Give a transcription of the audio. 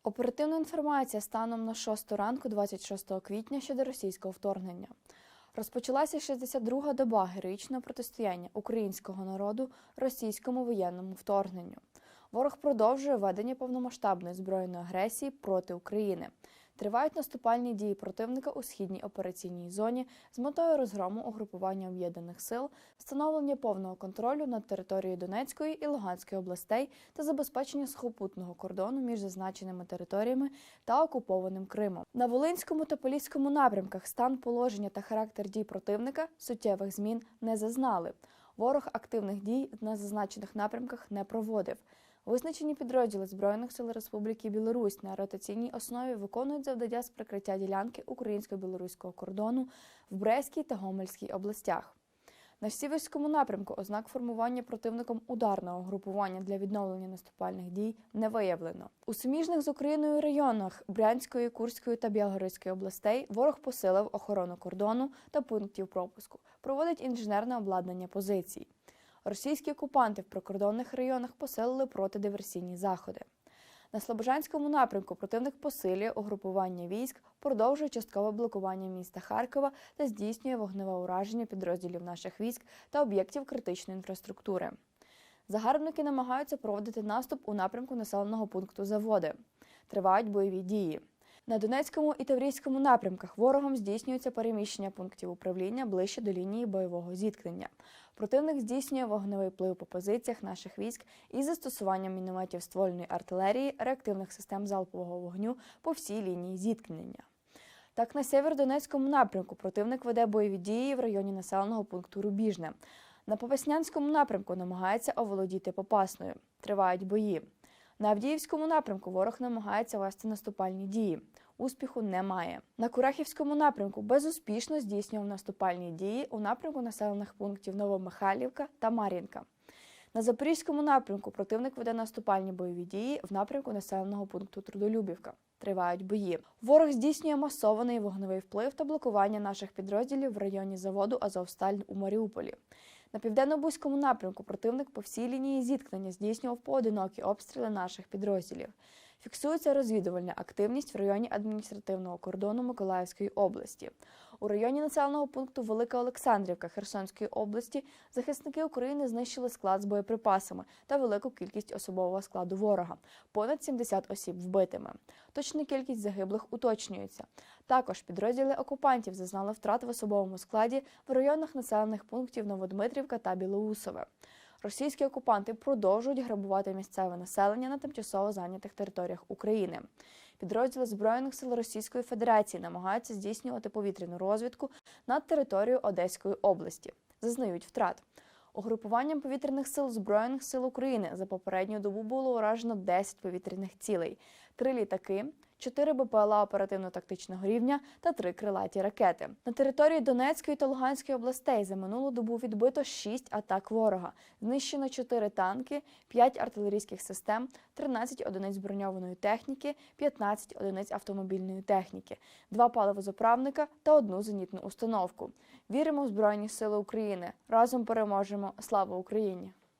Оперативна інформація станом на 6 ранку 26 квітня щодо російського вторгнення. Розпочалася 62-га доба героїчного протистояння українського народу російському воєнному вторгненню. Ворог продовжує ведення повномасштабної збройної агресії проти України. Тривають наступальні дії противника у східній операційній зоні з метою розгрому угрупування об'єднаних сил, встановлення повного контролю над територією Донецької і Луганської областей та забезпечення сухопутного кордону між зазначеними територіями та окупованим Кримом. На Волинському та Поліському напрямках стан положення та характер дій противника суттєвих змін не зазнали. Ворог активних дій на зазначених напрямках не проводив. Визначені підрозділи Збройних сил Республіки Білорусь на ротаційній основі виконують завдання з прикриття ділянки українсько-білоруського кордону в Брестській та Гомельській областях. На Сіверському напрямку ознак формування противником ударного групування для відновлення наступальних дій не виявлено. У суміжних з Україною районах Брянської, Курської та Білгородської областей ворог посилив охорону кордону та пунктів пропуску, проводить інженерне обладнання позицій. Російські окупанти в прикордонних районах посилили протидиверсійні заходи. На Слобожанському напрямку противник посилює угрупування військ, продовжує часткове блокування міста Харкова та здійснює вогневе ураження підрозділів наших військ та об'єктів критичної інфраструктури. Загарбники намагаються проводити наступ у напрямку населеного пункту Заводи. Тривають бойові дії. На Донецькому і Таврійському напрямках ворогом здійснюється переміщення пунктів управління ближче до лінії бойового зіткнення. Противник здійснює вогневий вплив по позиціях наших військ із застосуванням мінометів ствольної артилерії, реактивних систем залпового вогню по всій лінії зіткнення. Так, на Сєвєродонецькому напрямку противник веде бойові дії в районі населеного пункту Рубіжне. На Попаснянському напрямку намагається оволодіти Попасною. Тривають бої. На Авдіївському напрямку ворог намагається вести наступальні дії. Успіху немає. На Курахівському напрямку безуспішно здійснював наступальні дії у напрямку населених пунктів Новомихайлівка та Мар'їнка. На Запорізькому напрямку противник веде наступальні бойові дії в напрямку населеного пункту Трудолюбівка. Тривають бої. Ворог здійснює масований вогневий вплив та блокування наших підрозділів в районі заводу «Азовсталь» у Маріуполі. На Південно-Бузькому напрямку противник по всій лінії зіткнення здійснював поодинокі обстріли наших підрозділів. Фіксується розвідувальна активність в районі адміністративного кордону Миколаївської області. У районі населеного пункту Велика Олександрівка Херсонської області захисники України знищили склад з боєприпасами та велику кількість особового складу ворога – понад 70 осіб вбитими. Точна кількість загиблих уточнюється. Також підрозділи окупантів зазнали втрат в особовому складі в районах населених пунктів Новодмитрівка та Білоусове. Російські окупанти продовжують грабувати місцеве населення на тимчасово зайнятих територіях України. Підрозділи Збройних сил Російської Федерації намагаються здійснювати повітряну розвідку над територією Одеської області. Зазнають втрат. Угрупуванням повітряних сил Збройних сил України за попередню добу було уражено 10 повітряних цілей, 3 літаки, 4 БПЛА оперативно-тактичного рівня та 3 крилаті ракети. На території Донецької та Луганської областей за минулу добу відбито 6 атак ворога. Знищено 4 танки, 5 артилерійських систем, 13 одиниць броньованої техніки, 15 одиниць автомобільної техніки, 2 паливозаправника та 1 зенітну установку. Віримо в Збройні сили України. Разом переможемо. Слава Україні!